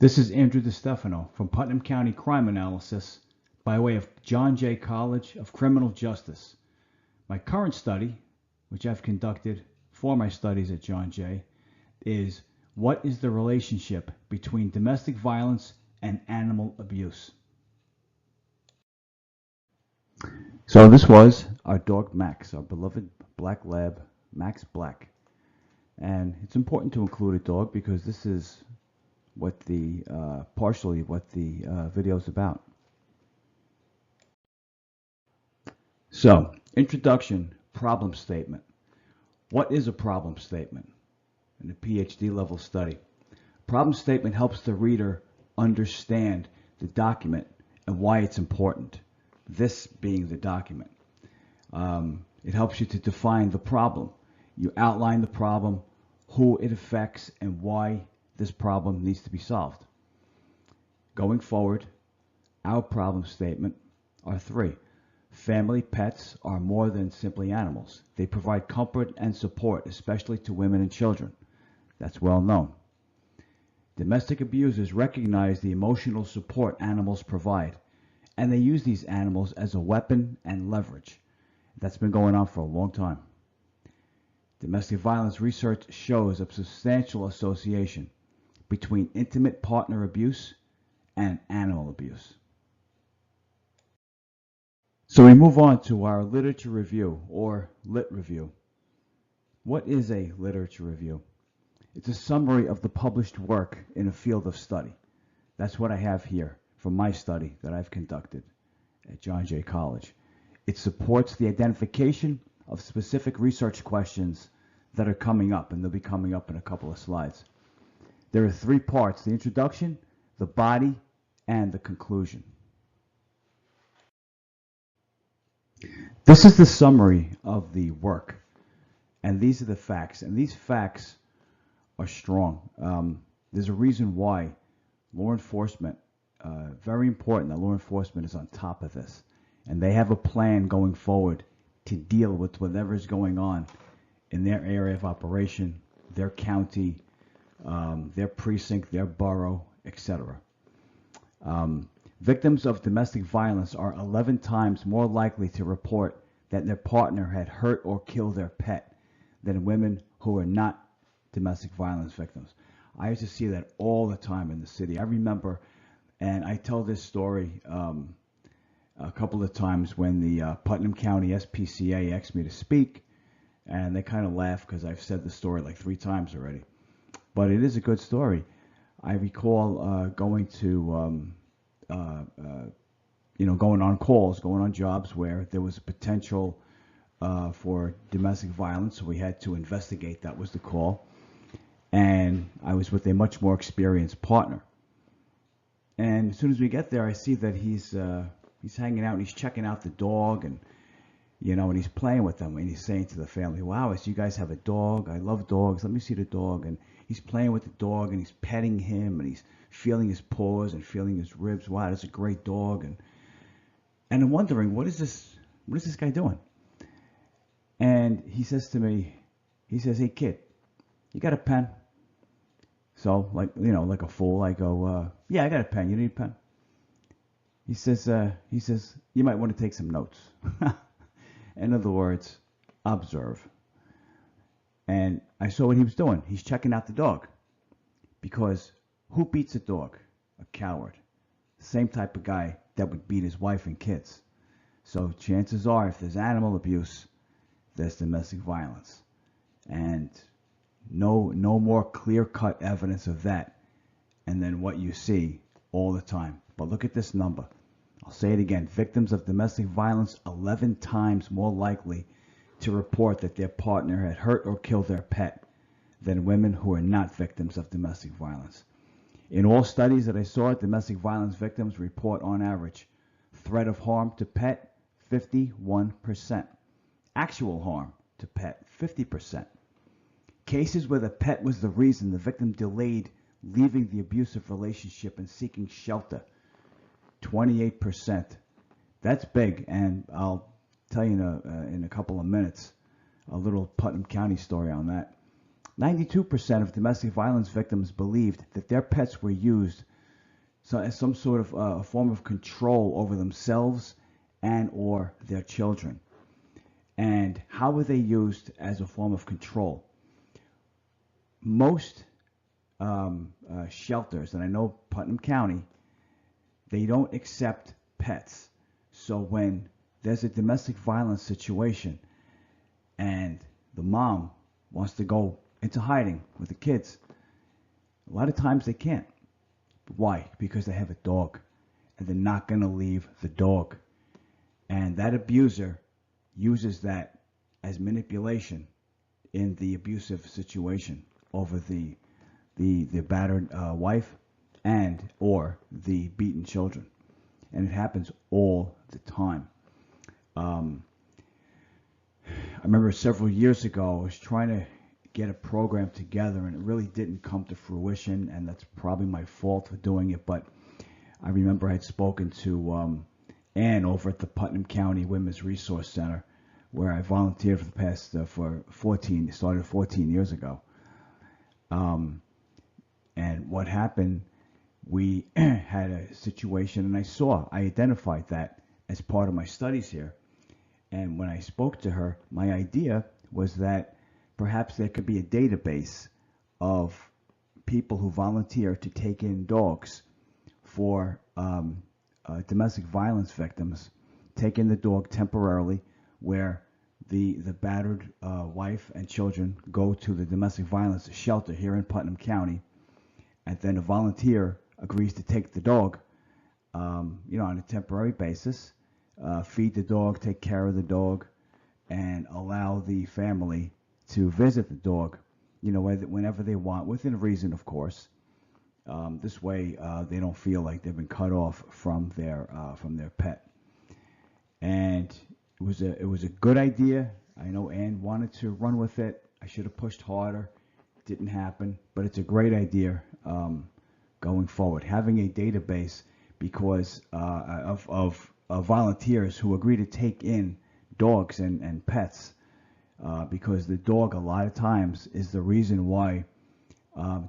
This is Andrew DeStefano from Putnam County Crime Analysis by way of John Jay College of Criminal Justice. My current study, which I've conducted for my studies at John Jay, is what is the relationship between domestic violence and animal abuse? So this was our dog Max, our beloved black lab, Max Black. And it's important to include a dog because this is what partially what the video is about. So, introduction, problem statement. What is a problem statement in a PhD level study? Problem statement helps the reader understand the document and why it's important, this being the document. It helps you to define the problem. You outline the problem, who it affects, and why this problem needs to be solved. Going forward, our problem statement are three. Family pets are more than simply animals. They provide comfort and support, especially to women and children. That's well known. Domestic abusers recognize the emotional support animals provide, and they use these animals as a weapon and leverage. That's been going on for a long time. Domestic violence research shows a substantial association between intimate partner abuse and animal abuse. So we move on to our literature review, or lit review. What is a literature review? It's a summary of the published work in a field of study. That's what I have here from my study that I've conducted at John Jay College. It supports the identification of specific research questions that are coming up, and they'll be coming up in a couple of slides. There are three parts: the introduction, the body, and the conclusion. This is the summary of the work, and these are the facts, and these facts are strong. There's a reason why law enforcement, very important that law enforcement is on top of this, and they have a plan going forward to deal with whatever is going on in their area of operation, their county, their precinct, their borough, etc. Victims of domestic violence are 11 times more likely to report that their partner had hurt or killed their pet than women who are not domestic violence victims. I used to see that all the time in the city. I remember, and I tell this story a couple of times when the Putnam County SPCA asked me to speak, and they kind of laugh because I've said the story like 3 times already. But it is a good story. I recall going to, going on calls, going on jobs where there was a potential for domestic violence. So we had to investigate. That was the call. And I was with a much more experienced partner. And as soon as we get there, I see that he's hanging out and he's checking out the dog, and and he's playing with them, and he's saying to the family, "Wow, so you guys have a dog? I love dogs. Let me see the dog." And he's playing with the dog, and he's petting him, and he's feeling his paws and feeling his ribs. Wow, that's a great dog. And I'm wondering, what is this guy doing? And he says to me, "Hey kid, you got a pen?" So like a fool, I go, "Yeah, I got a pen. You need a pen?" He says, "You might want to take some notes." In other words, observe. And I saw what he was doing. He's checking out the dog. Because who beats a dog? A coward. The same type of guy that would beat his wife and kids. So chances are, if there's animal abuse, there's domestic violence. And no more clear-cut evidence of that and then what you see all the time. But look at this number. I'll say it again. Victims of domestic violence 11 times more likely to report that their partner had hurt or killed their pet than women who are not victims of domestic violence. In all studies that I saw, domestic violence victims report on average threat of harm to pet 51%. Actual harm to pet 50%. Cases where the pet was the reason the victim delayed leaving the abusive relationship and seeking shelter, 28%. That's big, and I'll tell you in a couple of minutes a little Putnam County story on that. 92% of domestic violence victims believed that their pets were used so as some sort of form of control over themselves and or their children. And how were they used as a form of control? Most shelters, and I know Putnam County, they don't accept pets. So when there's a domestic violence situation and the mom wants to go into hiding with the kids, a lot of times they can't. Why? Because they have a dog and they're not going to leave the dog. And that abuser uses that as manipulation in the abusive situation over the battered wife and or the beaten children. And it happens all the time. I remember several years ago, I was trying to get a program together, and it really didn't come to fruition, and that's probably my fault for doing it. But I remember I had spoken to Ann over at the Putnam County Women's Resource Center, where I volunteered for the past started 14 years ago. And what happened, we had a situation, and I identified that as part of my studies here. And when I spoke to her, my idea was that perhaps there could be a database of people who volunteer to take in dogs for domestic violence victims, take in the dog temporarily, where the battered wife and children go to the domestic violence shelter here in Putnam County, and then a volunteer agrees to take the dog, on a temporary basis, feed the dog, take care of the dog, and allow the family to visit the dog, whenever they want, within reason, of course. This way, they don't feel like they've been cut off from their pet. And it was a good idea. I know Ann wanted to run with it. I should have pushed harder. Didn't happen, but it's a great idea going forward. Having a database because of volunteers who agree to take in dogs and pets, because the dog a lot of times is the reason why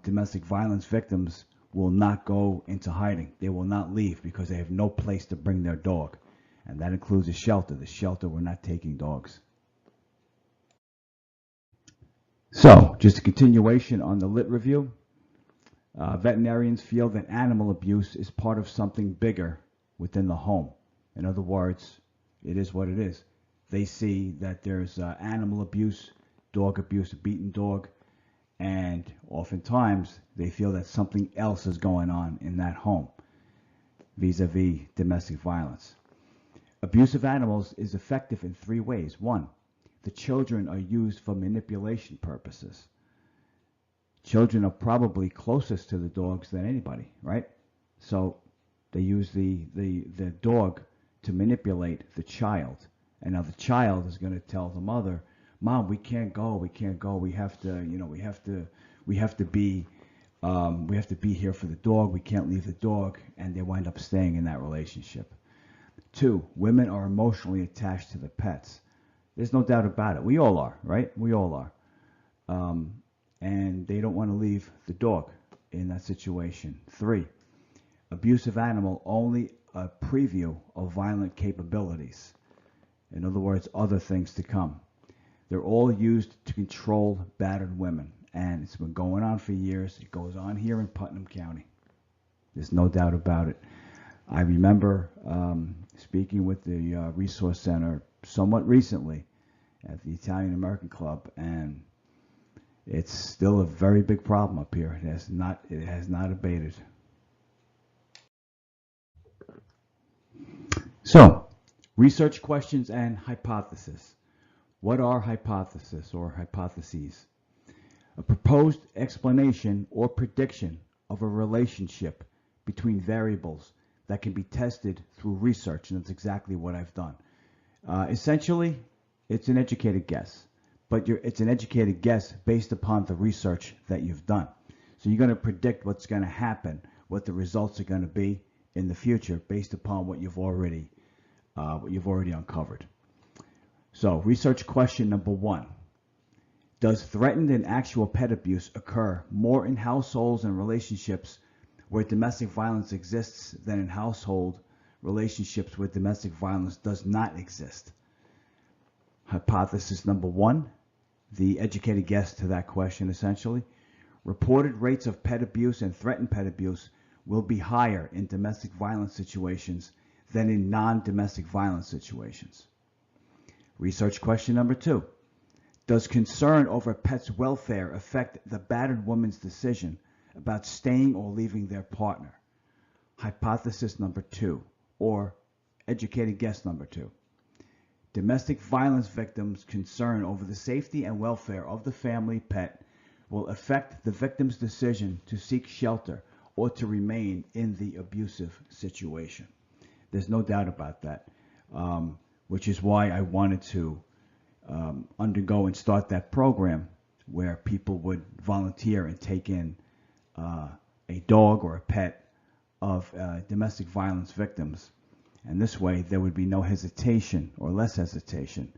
domestic violence victims will not go into hiding. They will not leave because they have no place to bring their dog. And that includes a shelter. The shelter, we're not taking dogs. So, just a continuation on the lit review. Veterinarians feel that animal abuse is part of something bigger within the home. In other words, it is what it is. They see that there's animal abuse, dog abuse, a beaten dog, and oftentimes they feel that something else is going on in that home vis-a-vis domestic violence. Abuse of animals is effective in three ways. One, the children are used for manipulation purposes. Children are probably closest to the dogs than anybody, right? So they use the dog to manipulate the child. And now the child is going to tell the mother, "Mom, we can't go. We can't go. We have to, we have to be here for the dog. We can't leave the dog." And they wind up staying in that relationship. Two, women are emotionally attached to the pets. There's no doubt about it. We all are, right? We all are. And they don't want to leave the dog in that situation. Three, abusive animal only a preview of violent capabilities. In other words, other things to come. They're all used to control battered women. And it's been going on for years. It goes on here in Putnam County. There's no doubt about it. I remember speaking with the Resource Center somewhat recently at the Italian American Club, and it's still a very big problem up here. It has not abated. So, research questions and hypothesis. What are hypotheses or hypotheses? A proposed explanation or prediction of a relationship between variables that can be tested through research, and that's exactly what I've done. Essentially, it's an educated guess, but it's an educated guess based upon the research that you've done. So you're going to predict what's going to happen, what the results are going to be in the future based upon what you've already uncovered. So, research question number 1. Does threatened and actual pet abuse occur more in households and relationships Where domestic violence exists, then in household relationships where domestic violence does not exist. Hypothesis number one, the educated guess to that question essentially. Reported rates of pet abuse and threatened pet abuse will be higher in domestic violence situations than in non-domestic violence situations. Research question number two. Does concern over pet's welfare affect the battered woman's decision about staying or leaving their partner? Hypothesis number two, or educated guess number two. Domestic violence victims' concern over the safety and welfare of the family pet will affect the victim's decision to seek shelter or to remain in the abusive situation. There's no doubt about that, which is why I wanted to undergo and start that program where people would volunteer and take in a dog or a pet of domestic violence victims. And this way there would be no hesitation or less hesitation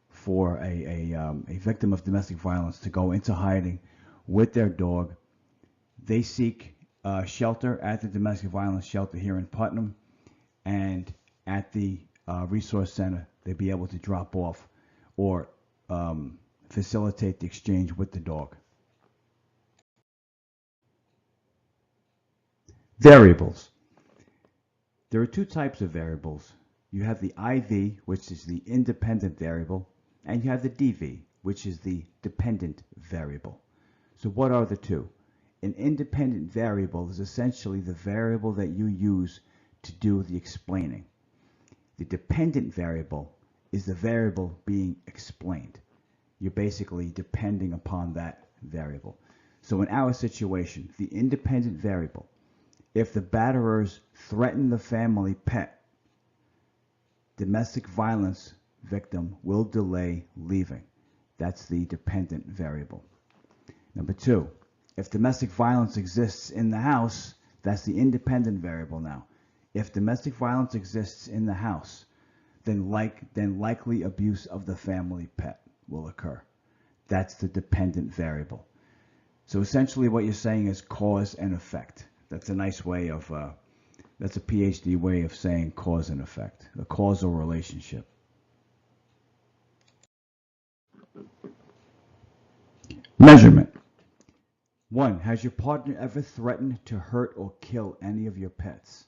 for a victim of domestic violence to go into hiding with their dog. They seek shelter at the domestic violence shelter here in Putnam, and at the resource center they'd be able to drop off or facilitate the exchange with the dog. Variables. There are two types of variables. You have the IV, which is the independent variable, and you have the DV, which is the dependent variable. So what are the two? An independent variable is essentially the variable that you use to do the explaining. The dependent variable is the variable being explained. You're basically depending upon that variable. So in our situation, the independent variable, if the batterers threaten the family pet, domestic violence victim will delay leaving. That's the dependent variable. Number two, if domestic violence exists in the house, that's the independent variable now. If domestic violence exists in the house, then likely abuse of the family pet will occur. That's the dependent variable. So essentially what you're saying is cause and effect. That's a nice way of, that's a PhD way of saying cause and effect, a causal relationship. Measurement. 1. Has your partner ever threatened to hurt or kill any of your pets?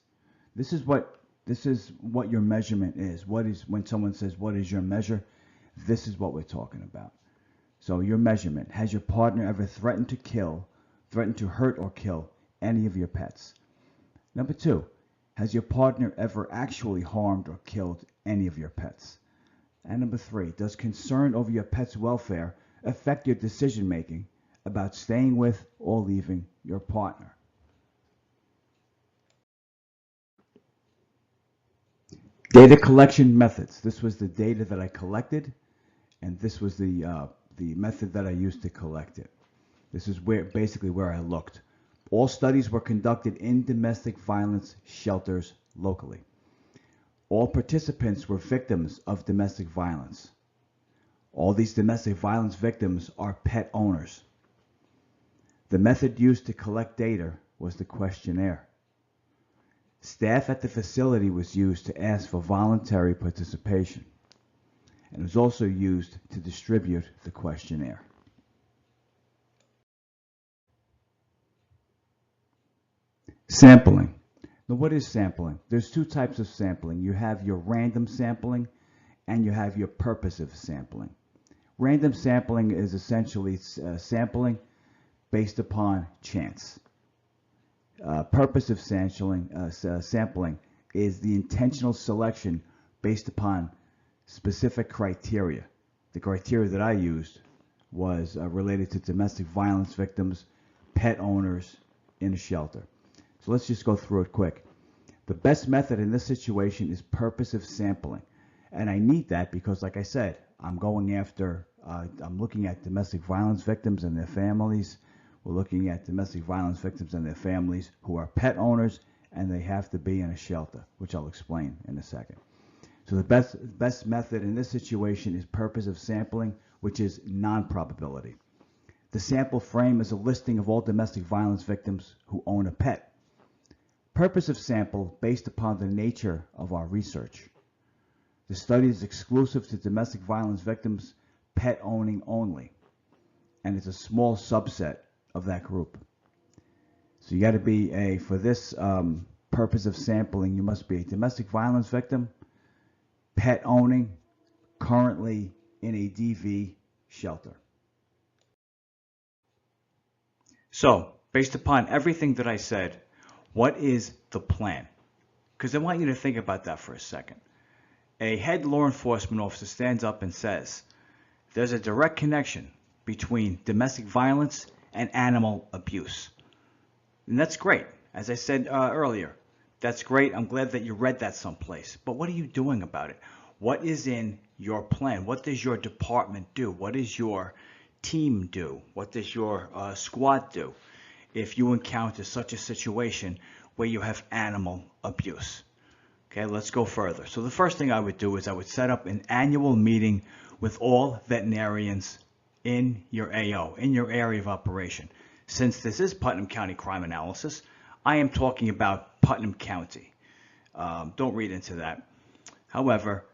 This is what your measurement is. When someone says, what is your measure? This is what we're talking about. So your measurement. Has your partner ever threatened to hurt or kill any of your pets? Number 2. Has your partner ever actually harmed or killed any of your pets? And number 3. Does concern over your pet's welfare affect your decision making about staying with or leaving your partner? Data collection methods. This was the data that I collected, and this was the method that I used to collect it. This is basically where I looked. All studies were conducted in domestic violence shelters locally. All participants were victims of domestic violence. All these domestic violence victims are pet owners. The method used to collect data was the questionnaire. Staff at the facility was used to ask for voluntary participation, and it was also used to distribute the questionnaire. Sampling. Now, what is sampling? There's two types of sampling. You have your random sampling and you have your purposive sampling. Random sampling is essentially sampling based upon chance. Purposive sampling is the intentional selection based upon specific criteria. The criteria that I used was related to domestic violence victims, pet owners in a shelter. So let's just go through it quick. The best method in this situation is purposive sampling. And I need that because, like I said, I'm looking at domestic violence victims and their families. We're looking at domestic violence victims and their families who are pet owners, and they have to be in a shelter, which I'll explain in a second. So the best method in this situation is purposive sampling, which is non-probability. The sample frame is a listing of all domestic violence victims who own a pet. Purpose of sample based upon the nature of our research. The study is exclusive to domestic violence victims, pet owning only, and it's a small subset of that group. So you got to be for this purpose of sampling, you must be a domestic violence victim, pet owning, currently in a DV shelter. So, based upon everything that I said, what is the plan? Because I want you to think about that for a second. A head law enforcement officer stands up and says, there's a direct connection between domestic violence and animal abuse. And that's great. As I said earlier, that's great. I'm glad that you read that someplace. But what are you doing about it? What is in your plan? What does your department do? What does your team do? What does your squad do if you encounter such a situation where you have animal abuse? Okay, let's go further. So the first thing I would do is I would set up an annual meeting with all veterinarians in your AO, in your area of operation. Since this is Putnam County Crime Analysis, I am talking about Putnam County. Don't read into that. However,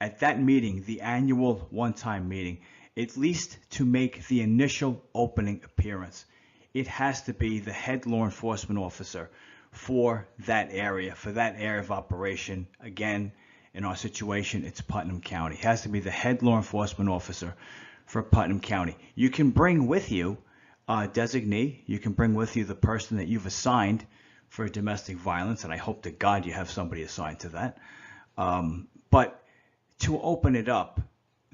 at that meeting, the annual one-time meeting, at least to make the initial opening appearance, it has to be the head law enforcement officer for that area of operation. Again, in our situation, it's Putnam County. It has to be the head law enforcement officer for Putnam County. You can bring with you a designee. You can bring with you the person that you've assigned for domestic violence, and I hope to God you have somebody assigned to that. But to open it up,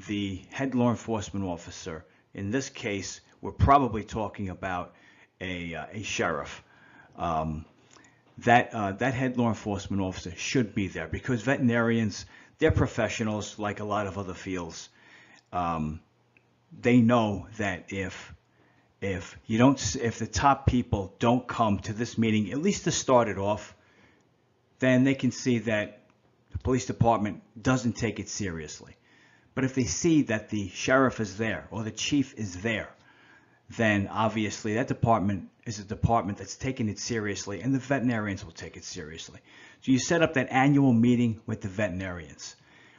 the head law enforcement officer, in this case, we're probably talking about a sheriff. That head law enforcement officer should be there because veterinarians, they're professionals like a lot of other fields. They know that if the top people don't come to this meeting, at least to start it off, then they can see that the police department doesn't take it seriously. But if they see that the sheriff is there or the chief is there, then obviously that department is a department that's taking it seriously, and the veterinarians will take it seriously. So you set up that annual meeting with the veterinarians.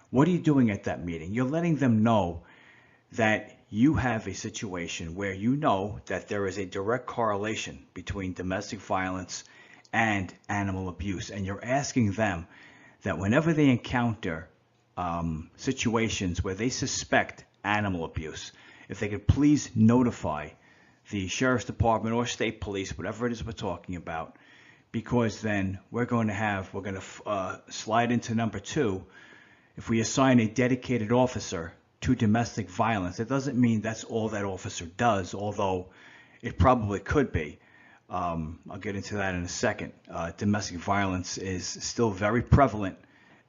What are you doing at that meeting? You're letting them know that you have a situation where you know that there is a direct correlation between domestic violence and animal abuse, and you're asking them that whenever they encounter situations where they suspect animal abuse, if they could please notify the sheriff's department or state police, whatever it is we're talking about, because then we're going to slide into number 2. If we assign a dedicated officer to domestic violence, it doesn't mean that's all that officer does, although it probably could be. I'll get into that in a second. Domestic violence is still very prevalent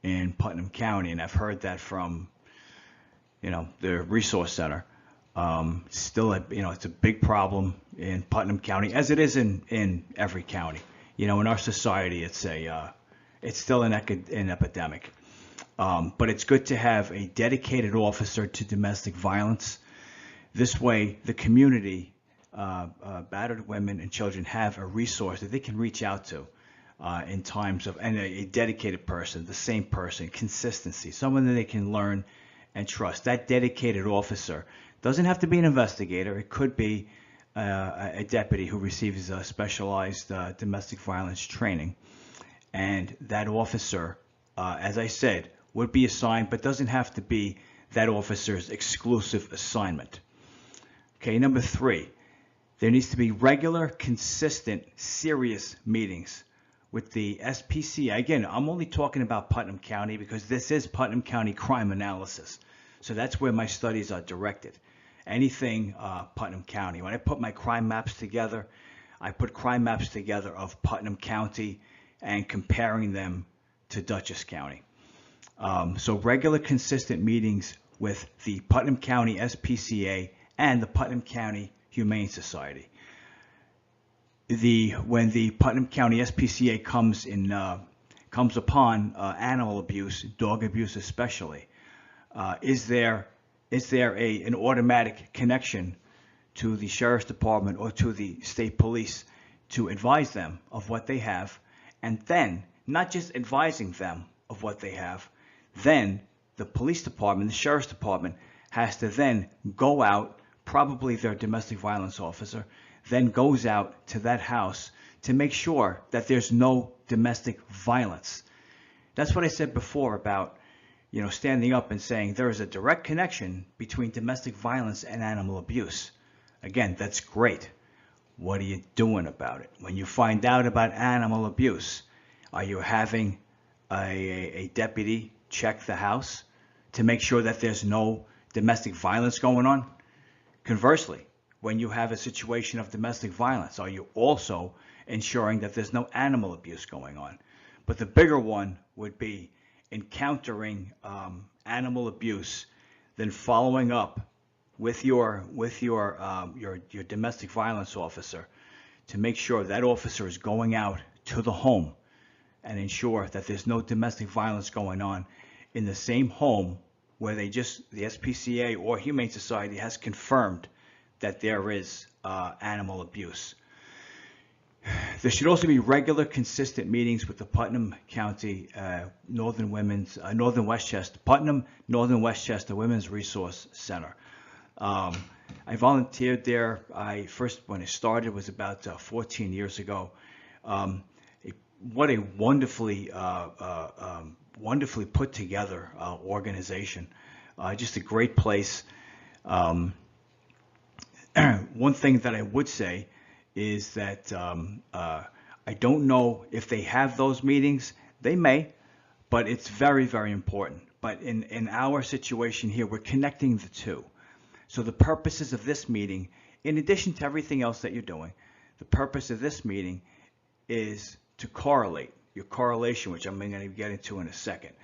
in Putnam County, and I've heard that from, the resource center. Still, it's a big problem in Putnam County, as it is in every county. In our society, it's still an epidemic. But it's good to have a dedicated officer to domestic violence. This way, the community, battered women and children, have a resource that they can reach out to in times of, and a dedicated person, the same person, consistency, someone that they can learn and trust. That dedicated officer doesn't have to be an investigator. It could be a deputy who receives specialized domestic violence training. And that officer, as I said, would be assigned, but doesn't have to be that officer's exclusive assignment. Okay, number 3, there needs to be regular, consistent, serious meetings with the SPCA. Again, I'm only talking about Putnam County because this is Putnam County Crime Analysis. So that's where my studies are directed. Anything Putnam County. When I put my crime maps together, I put crime maps together of Putnam County and comparing them to Dutchess County. So regular, consistent meetings with the Putnam County SPCA and the Putnam County Humane Society. When the Putnam County SPCA comes upon animal abuse, dog abuse especially, is there an automatic connection to the sheriff's department or to the state police to advise them of what they have, and then not just advising them of what they have, then the police department, the sheriff's department, has to then go out, probably their domestic violence officer, then goes out to that house to make sure that there's no domestic violence. That's what I said before about, standing up and saying there is a direct connection between domestic violence and animal abuse. Again, that's great. What are you doing about it? When you find out about animal abuse, are you having a deputy check the house to make sure that there's no domestic violence going on? Conversely, when you have a situation of domestic violence, are you also ensuring that there's no animal abuse going on? But the bigger one would be encountering animal abuse, then following up with your domestic violence officer to make sure that officer is going out to the home and ensure that there's no domestic violence going on in the same home where the SPCA or Humane Society has confirmed that there is animal abuse. There should also be regular, consistent meetings with the Putnam County Northern Westchester Women's Resource Center. I volunteered there. When I started, was about 14 years ago. What a wonderfully put together organization. Just a great place. One thing that I would say is that I don't know if they have those meetings. They may, but it's very, very important. But in our situation here, we're connecting the two. So the purposes of this meeting, in addition to everything else that you're doing, the purpose of this meeting is to correlate your correlation, which I'm going to get into in a second.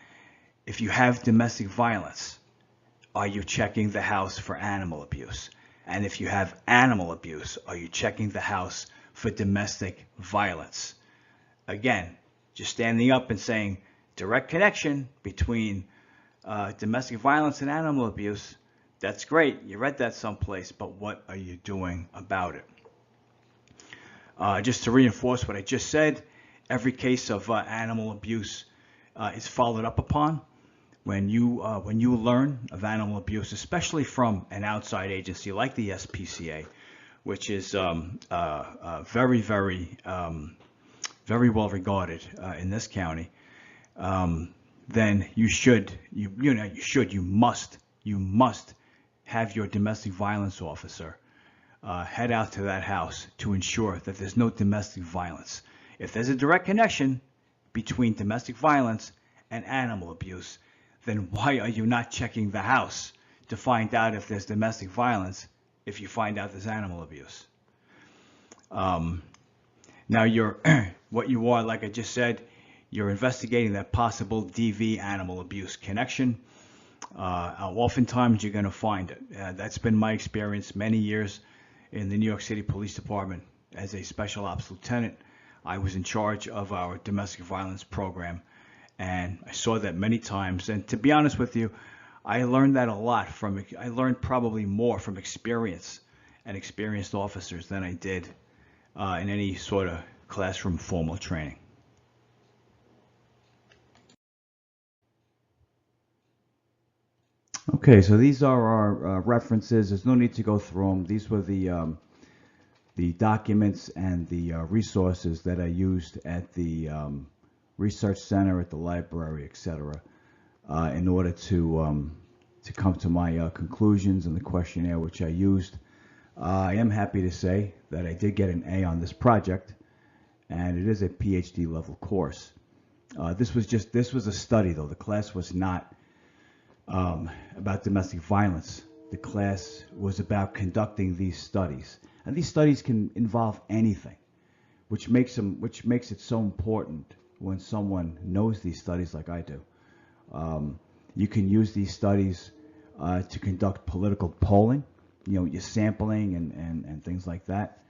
If you have domestic violence, are you checking the house for animal abuse? And if you have animal abuse, are you checking the house for domestic violence? Again, just standing up and saying direct connection between domestic violence and animal abuse, that's great. You read that someplace, but what are you doing about it? Just to reinforce what I just said, every case of animal abuse is followed up upon. When you learn of animal abuse, especially from an outside agency like the SPCA, which is very, very, very well regarded in this county, then you must have your domestic violence officer head out to that house to ensure that there's no domestic violence. If there's a direct connection between domestic violence and animal abuse, then why are you not checking the house to find out if there's domestic violence if you find out there's animal abuse? Now what you are, like I just said, you're investigating that possible DV animal abuse connection. Oftentimes you're going to find it. That's been my experience many years in the New York City Police Department as a special ops lieutenant. I was in charge of our domestic violence program, and I saw that many times. And to be honest with you, I learned that a lot I learned probably more from experience and experienced officers than I did in any sort of classroom formal training. Okay, so these are our references. There's no need to go through them. These were the documents and the resources that I used at the research center, at the library, etc., in order to come to my conclusions and the questionnaire which I used. I am happy to say that I did get an A on this project, and it is a PhD level course. This was a study, though. The class was not about domestic violence. The class was about conducting these studies, and these studies can involve anything, which makes it so important when someone knows these studies like I do. You can use these studies to conduct political polling, your sampling and things like that.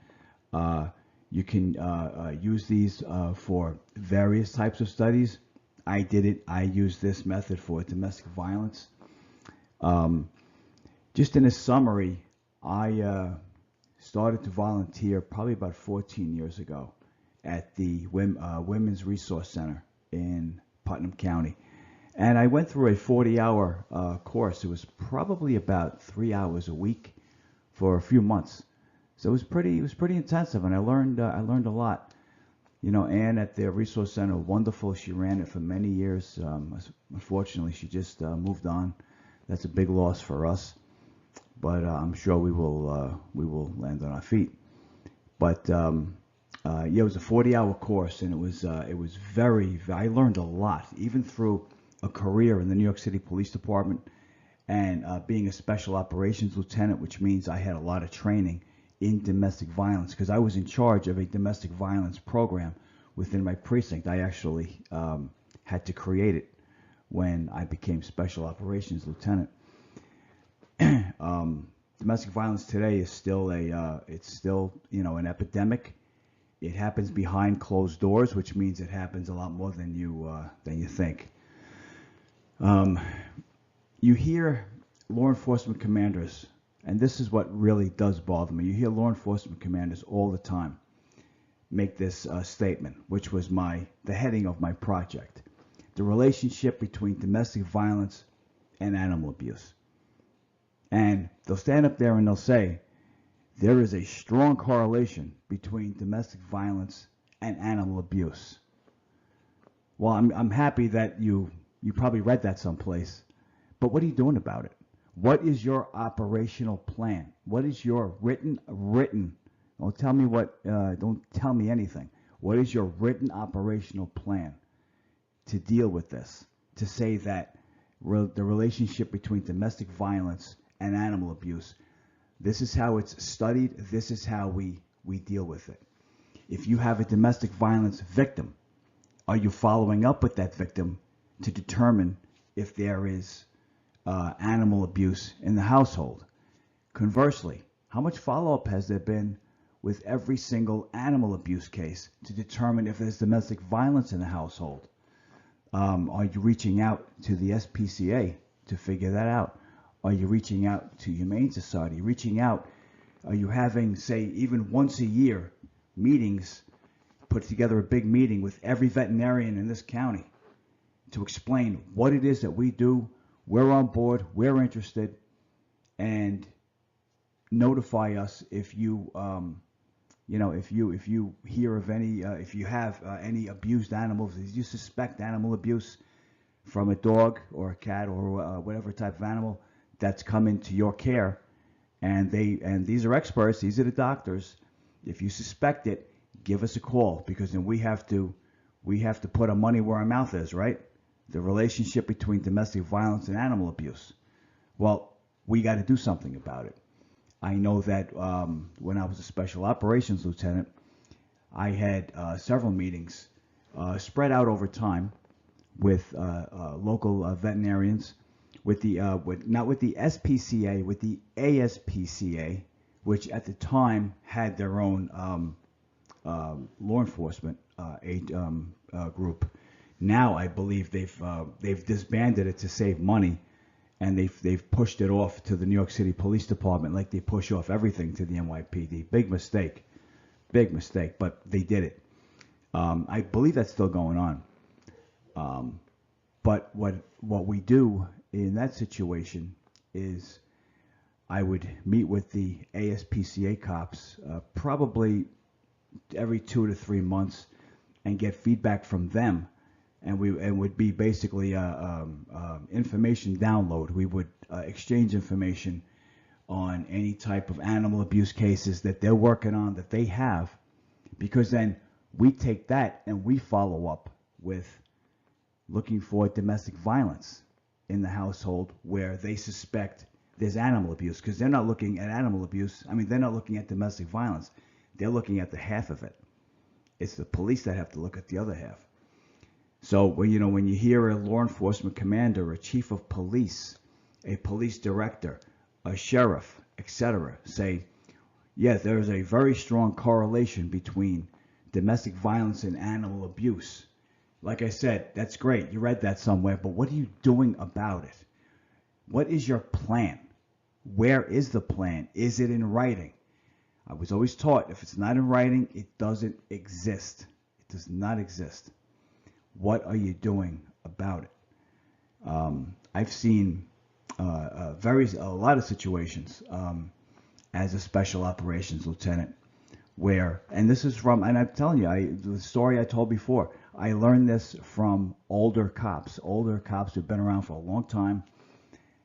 You can use these for various types of studies. I used this method for domestic violence. Just in a summary, I started to volunteer probably about 14 years ago at the Women's Resource Center in Putnam County. And I went through a 40-hour course. It was probably about 3 hours a week for a few months. So it was pretty intensive, and I learned a lot. You know, Ann at the Resource Center, wonderful. She ran it for many years. Unfortunately, she just moved on. That's a big loss for us, but I'm sure we will land on our feet. But yeah, it was a 40-hour course, and it was I learned a lot, even through a career in the New York City Police Department and being a special operations lieutenant, which means I had a lot of training in domestic violence because I was in charge of a domestic violence program within my precinct. I actually had to create it when I became special operations lieutenant. Domestic violence today is still it's still, you know, an epidemic. It happens behind closed doors, which means it happens a lot more than you think. You hear law enforcement commanders, and this is what really does bother me. You hear law enforcement commanders all the time make this statement, which was the heading of my project: the relationship between domestic violence and animal abuse. And they'll stand up there and they'll say, there is a strong correlation between domestic violence and animal abuse. Well, I'm happy that you probably read that someplace, but what are you doing about it? What is your operational plan? What is your written? Don't tell me anything. What is your written operational plan to deal with this? To say that the relationship between domestic violence and animal abuse, this is how it's studied. This is how we deal with it. If you have a domestic violence victim, are you following up with that victim to determine if there is animal abuse in the household? Conversely, how much follow-up has there been with every single animal abuse case to determine if there's domestic violence in the household? Are you reaching out to the SPCA to figure that out? Are you reaching out to Humane Society? Are you having, say, even once a year meetings, put together a big meeting with every veterinarian in this county to explain what it is that we do? We're on board, we're interested, and notify us if you, if you hear of any, if you have any abused animals, if you suspect animal abuse from a dog or a cat or whatever type of animal that's come into your care, and these are experts, these are the doctors. If you suspect it, give us a call, because then we have to put our money where our mouth is, right? The relationship between domestic violence and animal abuse. Well, we got to do something about it. I know that when I was a special operations lieutenant, I had several meetings spread out over time with local veterinarians, not with the SPCA, with the ASPCA, which at the time had their own law enforcement group. Now I believe they've disbanded it to save money, and they've pushed it off to the New York City Police Department like they push off everything to the NYPD. Big mistake, but they did it. I believe that's still going on. But what we do in that situation is I would meet with the ASPCA cops probably every 2 to 3 months and get feedback from them, and would be basically information download. We would exchange information on any type of animal abuse cases that they're working on, that they have, because then we take that and we follow up with looking for domestic violence in the household where they suspect there's animal abuse, because they're not looking at animal abuse. I mean, they're not looking at domestic violence. They're looking at the half of it. It's the police that have to look at the other half. So when you hear a law enforcement commander, a chief of police, a police director, a sheriff, etc., say, yes, there is a very strong correlation between domestic violence and animal abuse. Like I said, that's great. You read that somewhere, but what are you doing about it? What is your plan? Where is the plan? Is it in writing? I was always taught if it's not in writing, it doesn't exist. It does not exist. What are you doing about it? I've seen a lot of situations as a special operations lieutenant where, and this is from, and I'm telling you, the story I told before, I learned this from older cops who've been around for a long time.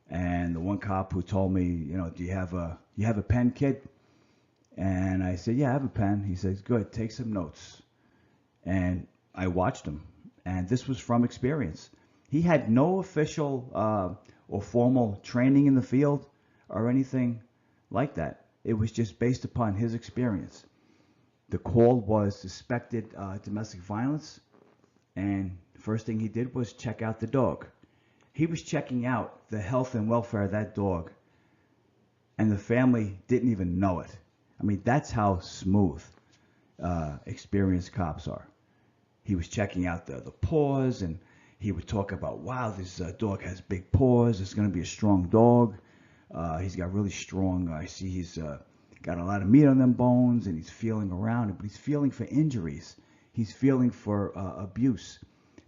And the one cop who told me, do you have a pen, kid? And I said, yeah, I have a pen. He says, good, take some notes. And I watched him, and this was from experience. He had no official or formal training in the field or anything like that. It was just based upon his experience. The call was suspected domestic violence, and the first thing he did was check out the dog. He was checking out the health and welfare of that dog, and the family didn't even know it. I mean, that's how smooth experienced cops are. He was checking out the paws, and he would talk about, wow, this dog has big paws. It's going to be a strong dog. He's got really strong, I see he's got a lot of meat on them bones, and he's feeling around it, but he's feeling for injuries. He's feeling for abuse.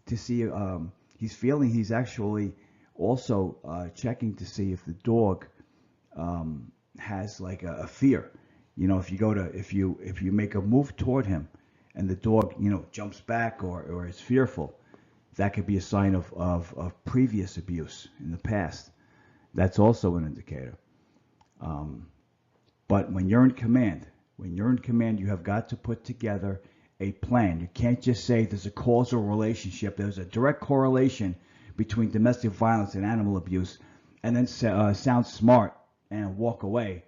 To see, he's actually also checking to see if the dog has like a fear. If you make a move toward him, and the dog, jumps back or is fearful, that could be a sign of previous abuse in the past. That's also an indicator. But when you're in command, you have got to put together a plan. You can't just say there's a causal relationship, there's a direct correlation between domestic violence and animal abuse, and then sound smart and walk away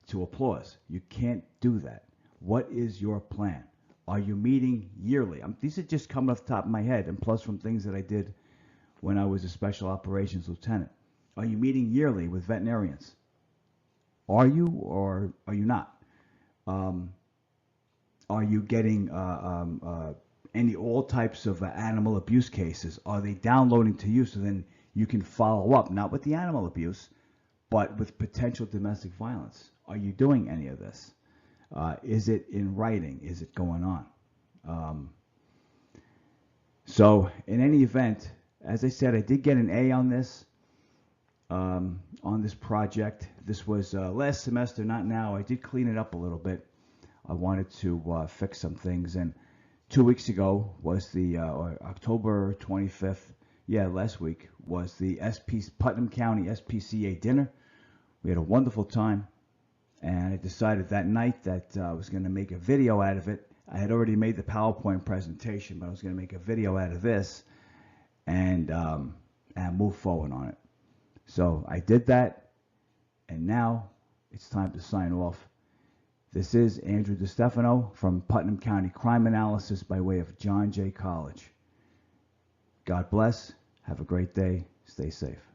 to applause. You can't do that. What is your plan? Are you meeting yearly? These are just coming off the top of my head, and plus from things that I did when I was a special operations lieutenant. Are you meeting yearly with veterinarians? Are you, or are you not? Are you getting all types of animal abuse cases? Are they downloading to you so then you can follow up, not with the animal abuse, but with potential domestic violence? Are you doing any of this? Is it in writing? Is it going on? So in any event, as I said, I did get an A on this project. This was last semester, not now. I did clean it up a little bit. I wanted to fix some things. And 2 weeks ago was the October 25th. Yeah, last week was the Putnam County SPCA dinner. We had a wonderful time. And I decided that night that I was going to make a video out of it. I had already made the PowerPoint presentation, but I was going to make a video out of this and move forward on it. So I did that, and now it's time to sign off. This is Andrew DeStefano from Putnam County Crime Analysis by way of John Jay College. God bless. Have a great day. Stay safe.